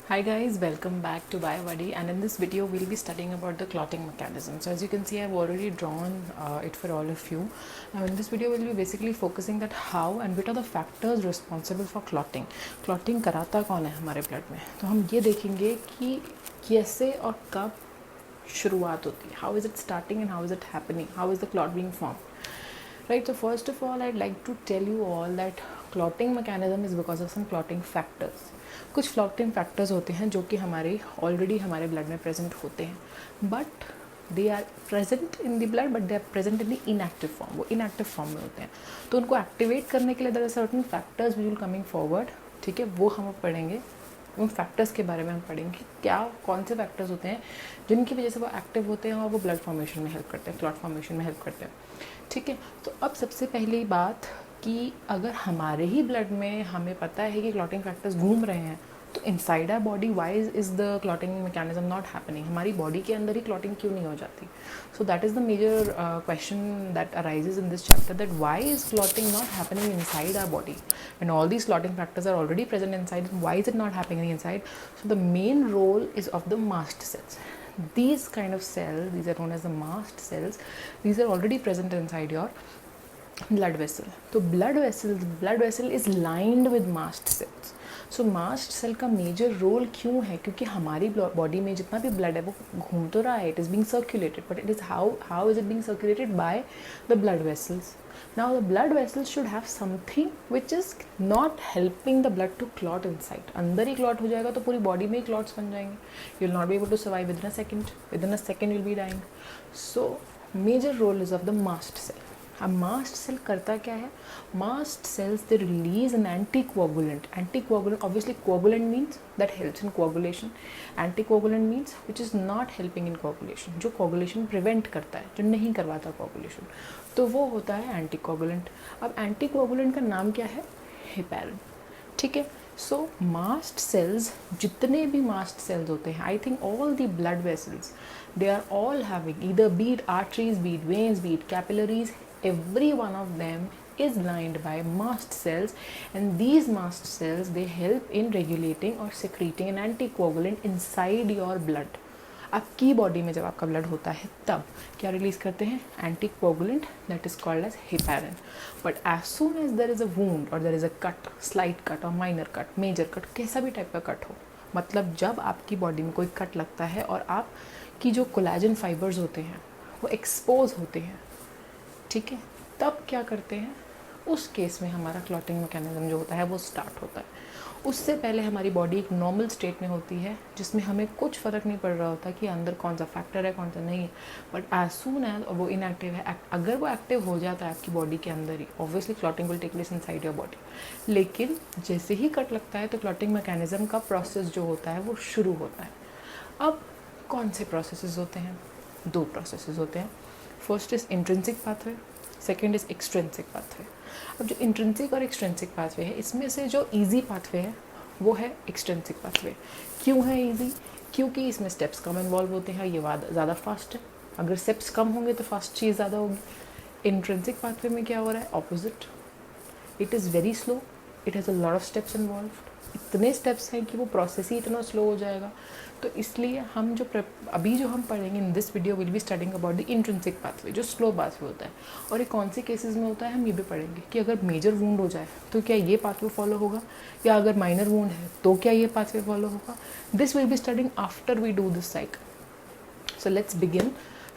Hi guys, welcome back to BioBuddy, and in this video we'll be studying about the clotting mechanism. So as you can see, I've already drawn it for all of you. Now in this video we'll be basically focusing that how and what are the factors responsible for clotting. Clotting कराता कौन है हमारे blood में, तो हम ये देखेंगे कि कैसे और कब शुरुआत होती है. How is it starting and how is it happening? How is the clot being formed? Right, so first of all I'd like to tell you all that clotting mechanism is because of some clotting factors. कुछ clotting factors होते हैं जो कि हमारे already हमारे blood में present होते हैं, but they are present in the blood, but they are present in the inactive form. वो इनएक्टिव फॉर्म में होते हैं, तो उनको एक्टिवेट करने के लिए there are certain factors will coming forward. ठीक है, वो हम पढ़ेंगे. उन फैक्टर्स के बारे में हम पढ़ेंगे क्या कौन से फैक्टर्स होते हैं जिनकी वजह से वो एक्टिव होते हैं और वो ब्लड फॉर्मेशन में हेल्प करते हैं, क्लॉट फॉर्मेशन में हेल्प करते हैं. ठीक है, तो अब सबसे पहली बात कि अगर हमारे ही ब्लड में हमें पता है कि क्लॉटिंग फैक्टर्स घूम रहे हैं, तो inside our body why is the clotting mechanism not happening. हमारी बॉडी के अंदर ही क्लॉटिंग क्यों नहीं हो जाती? So that is the major question that arises in this chapter, that why is clotting not happening inside our body when all these clotting factors are already present inside. Why is it not happening inside? So the main role is of the mast cells. These kind of cells, these are known as the mast cells. These are already present inside your blood vessel. तो blood vessel is lined with mast cells. So mast cell का major role क्यों है? क्योंकि हमारी body में जितना भी blood है वो घूम तो रहा है, it is being circulated, but it is how is it being circulated by the blood vessels. Now the blood vessels should have something which is not helping the blood to clot inside. अंदर ही clot हो जाएगा तो पूरी body में ही clots बन जाएंगे. You will not be able to survive within a second will be dying. So major role is of the mast cell. अब मास्ट सेल करता क्या है? Mast cells they release an anticoagulant. Anticoagulant obviously coagulant means that helps in coagulation. Anticoagulant means which is not helping in coagulation, जो coagulation prevent करता है, जो नहीं करवाता कोगुलेशन, तो वो होता है एंटीकोगुलेंट. अब एंटीकोगुलेंट का नाम क्या है? हेपैरिन. ठीक है, सो मास्ट सेल्स, जितने भी मास्ट सेल्स होते हैं, I think all the blood vessels, they are all having either be it arteries, be it veins, be it capillaries, every one of them is lined by mast cells, and these mast cells they help in regulating or secreting an anticoagulant inside your blood. आपकी body में जब आपका blood होता है तब क्या release करते हैं? Anticoagulant, that is called as heparin. But as soon as there is a wound और there is a cut, slight cut और माइनर कट, मेजर कट, कैसा भी टाइप का कट हो, मतलब जब आपकी बॉडी में कोई कट लगता है और आप की जो कोलेजन फाइबर्स होते हैं वो एक्सपोज होते हैं, ठीक है, तब क्या करते हैं? उस केस में हमारा क्लॉटिंग मैकेनिज्म जो होता है वो स्टार्ट होता है. उससे पहले हमारी बॉडी एक नॉर्मल स्टेट में होती है जिसमें हमें कुछ फ़र्क नहीं पड़ रहा होता कि अंदर कौन सा फैक्टर है कौन सा नहीं है. बट एज सून एज वो इनएक्टिव है, अगर वो एक्टिव हो जाता है आपकी बॉडी के अंदर ही, obviously clotting will take place inside your body. लेकिन जैसे ही कट लगता है तो क्लॉटिंग मैकेनिज्म का प्रोसेस जो होता है वो शुरू होता है. अब कौन से प्रोसेसेस होते हैं? दो प्रोसेसेस होते हैं. First is intrinsic pathway, second is extrinsic pathway. अब जो इंट्रिंसिक और एक्सट्रिंसिक पाथवे है, इसमें से जो इजी पाथवे है वो है एक्सट्रिंसिक पाथवे. क्यों है इजी? क्योंकि इसमें स्टेप्स कम इन्वॉल्व होते हैं, ये ज़्यादा फास्ट है. अगर स्टेप्स कम होंगे तो फास्ट चीज़ ज़्यादा होगी. इंट्रिंसिक पाथवे में क्या हो रहा है? Opposite. It is very slow, it has a lot of steps involve. इतने स्टेप्स हैं कि वो प्रोसेस ही इतना स्लो हो जाएगा. तो इसलिए हम जो अभी जो हम पढ़ेंगे in this video will be studying about the intrinsic pathway, जो स्लो पाथवे होता है. और ये कौन से केसेस में होता है हम ये भी पढ़ेंगे कि अगर मेजर वूंड हो जाए तो क्या ये पाथवे फॉलो होगा, या अगर माइनर वूंड है तो क्या ये पाथवे फॉलो होगा. This will be studying after we do this cycle. So let's begin.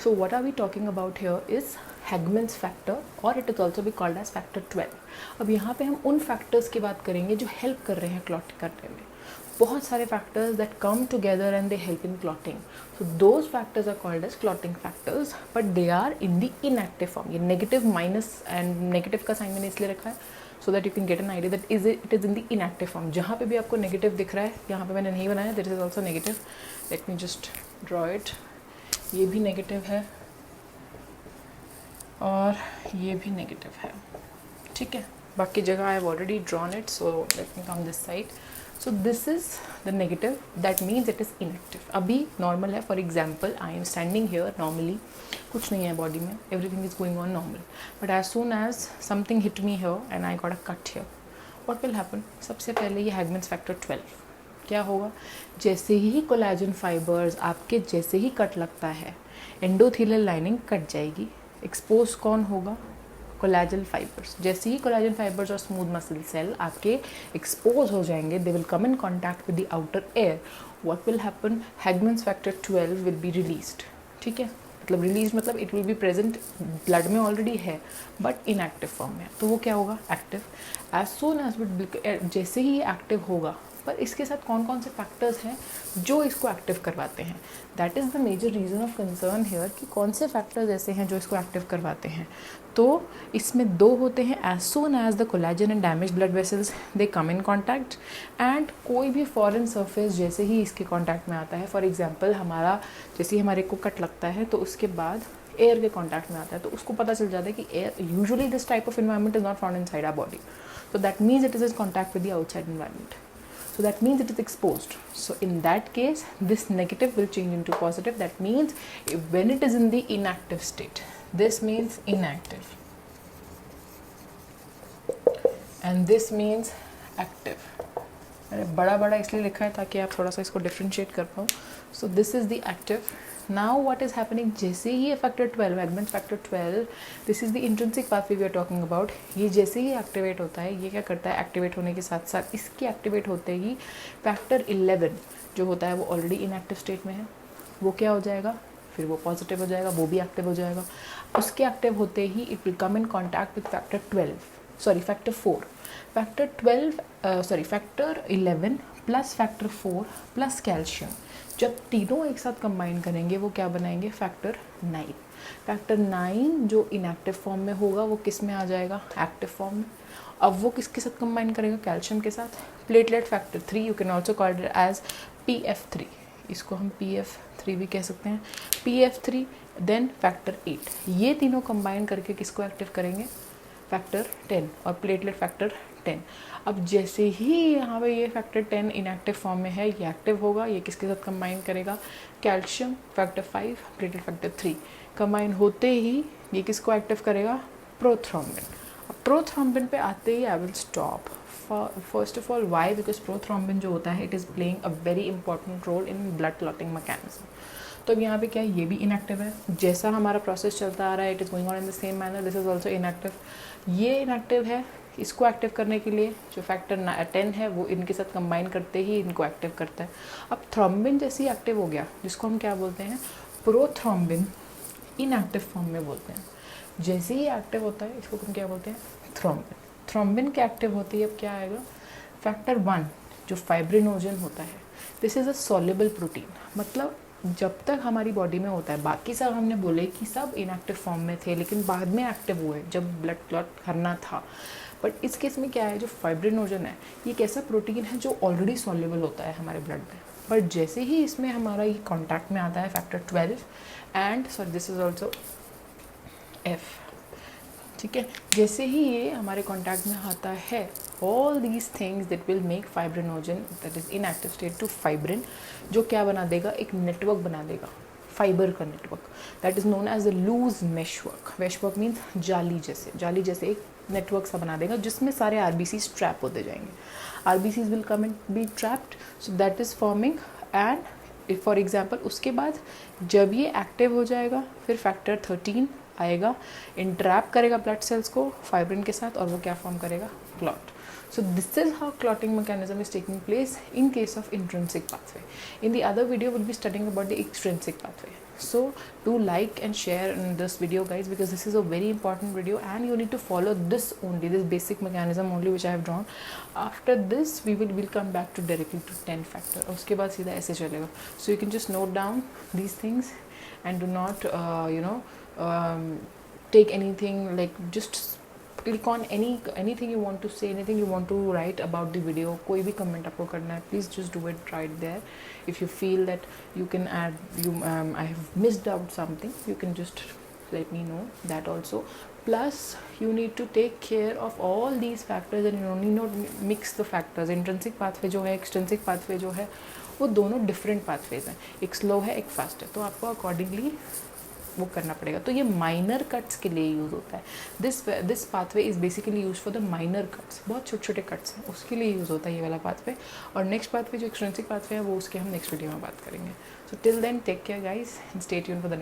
So what are we talking about here is Hagman's factor, और it is also be called as factor 12. अब यहाँ पे हम उन factors की बात करेंगे जो हेल्प कर रहे हैं क्लॉट करने में. बहुत सारे factors that come together and they help in clotting. So those factors are called as clotting factors, but they are in the inactive form. ये नेगेटिव माइनस एंड नेगेटिव का साइन मैंने इसलिए रखा है so that you can get an idea that it is in the inactive form. जहाँ पे भी आपको नेगेटिव दिख रहा है, यहाँ पे मैंने नहीं बनाया, that is also negative. Let me just draw it. ये भी नेगेटिव है और ये भी नेगेटिव है, ठीक है. बाकी जगह I have already drawn it, so let me come this side. So this is the negative, that means it is inactive. अभी नॉर्मल है. For example I am standing here normally, कुछ नहीं है बॉडी में, everything is going on normal. But as soon as something hit me here and I got a cut here, what will happen? सबसे पहले ये हैगमन्स factor 12, क्या होगा, जैसे ही कोलेजन फाइबर्स आपके जैसे ही कट लगता है एंडोथेलियल लाइनिंग कट जाएगी, एक्सपोज कौन होगा, कोलेजन फाइबर्स। जैसे ही कोलेजन फाइबर्स और स्मूथ मसल सेल आपके एक्सपोज हो जाएंगे, they will come in contact with the outer air, what will happen, Hageman's factor 12 will be released. ठीक है, मतलब रिलीज मतलब it will be present blood में ऑलरेडी है बट इनएक्टिव फॉर्म में, तो वो क्या होगा, एक्टिव। एज सोन एज जैसे ही ये एक्टिव होगा, पर इसके साथ कौन कौन से फैक्टर्स हैं जो इसको एक्टिव करवाते हैं, that is the major reason of concern here कि कौन से फैक्टर्स ऐसे हैं जो इसको एक्टिव करवाते हैं। तो इसमें दो होते हैं, as soon as the collagen and damage blood vessels they come in contact, and कोई भी फॉरेन सरफेस जैसे ही इसके कॉन्टैक्ट में आता है, फॉर एग्जाम्पल हमारा जैसे ही हमारे को कट लगता है तो उसके बाद एयर के कॉन्टैक्ट में आता है, तो उसको पता चल जाता है कि air usually this type of environment is not found inside our body, so that means it is in contact with the outside environment, so that means it is exposed. So in that case this negative will change into positive, that means when it is in the inactive state, this means inactive and this means active. मैंने बड़ा बड़ा इसलिए लिखा है ताकि आप थोड़ा सा इसको डिफ्रेंशिएट कर पाओ। So this is the active. Now what is happening, जैसे ही ये factor 12 Hageman's factor 12, this is the intrinsic pathway we are talking about, ये जैसे ही एक्टिवेट होता है, ये क्या करता है, एक्टिवेट होने के साथ साथ इसके एक्टिवेट होते ही फैक्टर 11 जो होता है वो ऑलरेडी इनएक्टिव स्टेट में है, वो क्या हो जाएगा, फिर वो पॉजिटिव हो जाएगा, वो भी एक्टिव हो जाएगा। उसके एक्टिव होते ही it will come in contact with factor 12 sorry factor 4, factor 12 sorry factor 11 plus factor 4 plus calcium, जब तीनों एक साथ कंबाइन करेंगे वो क्या बनाएंगे, फैक्टर 9। फैक्टर 9 जो इनएक्टिव फॉर्म में होगा वो किस में आ जाएगा, एक्टिव फॉर्म में। अब वो किसके साथ कंबाइन करेगा, कैल्शियम के साथ। Platelet factor 3, you can also call it as PF3, इसको हम PF3 भी कह सकते हैं, PF3 देन फैक्टर 8, ये तीनों कंबाइन करके किसको एक्टिव करेंगे, फैक्टर 10 और प्लेटलेट फैक्टर 10। अब जैसे ही यहाँ पे ये फैक्टर 10 इनएक्टिव फॉर्म में है, ये एक्टिव होगा, ये किसके साथ कंबाइन करेगा, calcium factor 5 platelet factor 3, combine होते ही ये किसको एक्टिव करेगा, प्रोथ्रोम्बिन। अब प्रोथ्रोम्बिन पे आते ही I will stop. First of all why, because prothrombin जो होता है it is playing a very important role in blood clotting mechanism. तो अब यहाँ पे क्या है, ये भी इनएक्टिव है, जैसा हमारा प्रोसेस चलता आ रहा है it is going on in the same manner, this is also inactive. ये इनएक्टिव है, इसको एक्टिव करने के लिए जो फैक्टर 10 है वो इनके साथ कंबाइन करते ही इनको एक्टिव करता है। अब थ्रोम्बिन जैसे ही एक्टिव हो गया, जिसको हम क्या बोलते हैं, प्रोथ्रोम्बिन इनएक्टिव फॉर्म में बोलते हैं। जैसे ही एक्टिव होता है इसको हम क्या बोलते हैं, थ्रोम्बिन। थ्रोम्बिन के एक्टिव होते ही अब क्या आएगा, फैक्टर 1 जो फाइब्रिनोजन होता है, this is a soluble protein. मतलब जब तक हमारी बॉडी में होता है, बाकी सब हमने बोले कि सब इनएक्टिव फॉर्म में थे लेकिन बाद में एक्टिव हुए जब ब्लड क्लॉट करना था, बट इस केस में क्या है, जो फाइब्रिनोजन है ये एक ऐसा प्रोटीन है जो ऑलरेडी सॉल्युबल होता है हमारे ब्लड में, बट जैसे ही इसमें हमारा ये कॉन्टैक्ट में आता है factor 12 and sorry this is also F, ठीक है, जैसे ही ये हमारे कॉन्टैक्ट में आता है, all these things that will make fibrinogen that is inactive state to fibrin, जो क्या बना देगा, एक नेटवर्क बना देगा, फाइबर का network, that is known as the loose meshwork. Meshwork means जाली जैसे एक नेटवर्क सा बना देगा जिसमें सारे RBCs ट्रैप होते जाएंगे। RBCs will come and be trapped, so that is forming and for example उसके बाद जब ये एक्टिव हो जाएगा फिर फैक्टर 13 आएगा, इंट्रैप करेगा ब्लड सेल्स को फाइब्रिन के साथ और वो क्या फॉर्म करेगा, clot. So this is how clotting mechanism is taking place in case of intrinsic pathway. In the other video we'll be studying about the extrinsic pathway. So do like and share in this video guys, because this is a very important video and you need to follow this only, this basic mechanism only which I have drawn. After this we will come back to directly to 10 factor, उसके बाद सीधा ऐसे चलेगा। So you can just note down these things and do not take anything, like just click on anything you want to say, anything you want to write about the video, कोई भी comment आपको करना है, please just do it right there. If you feel that you can add I have missed out something, you can just let me know that also. Plus you need to take care of all these factors and you need not mix the factors. Intrinsic pathway जो है, extrinsic pathway जो है, वो दोनों different pathways हैं, एक slow है एक fast है, तो आपको accordingly वो करना पड़ेगा। तो ये माइनर कट्स के लिए यूज़ होता है। This pathway is basically use for the minor cuts, बहुत छोटे छोटे कट्स हैं उसके लिए यूज़ होता है ये वाला पाथवे। और नेक्स्ट पाथवे जो एक्सट्रिंसिक पाथवे है वो उसके हम नेक्स्ट वीडियो में बात करेंगे। So till then take care guys and stay tuned for the next.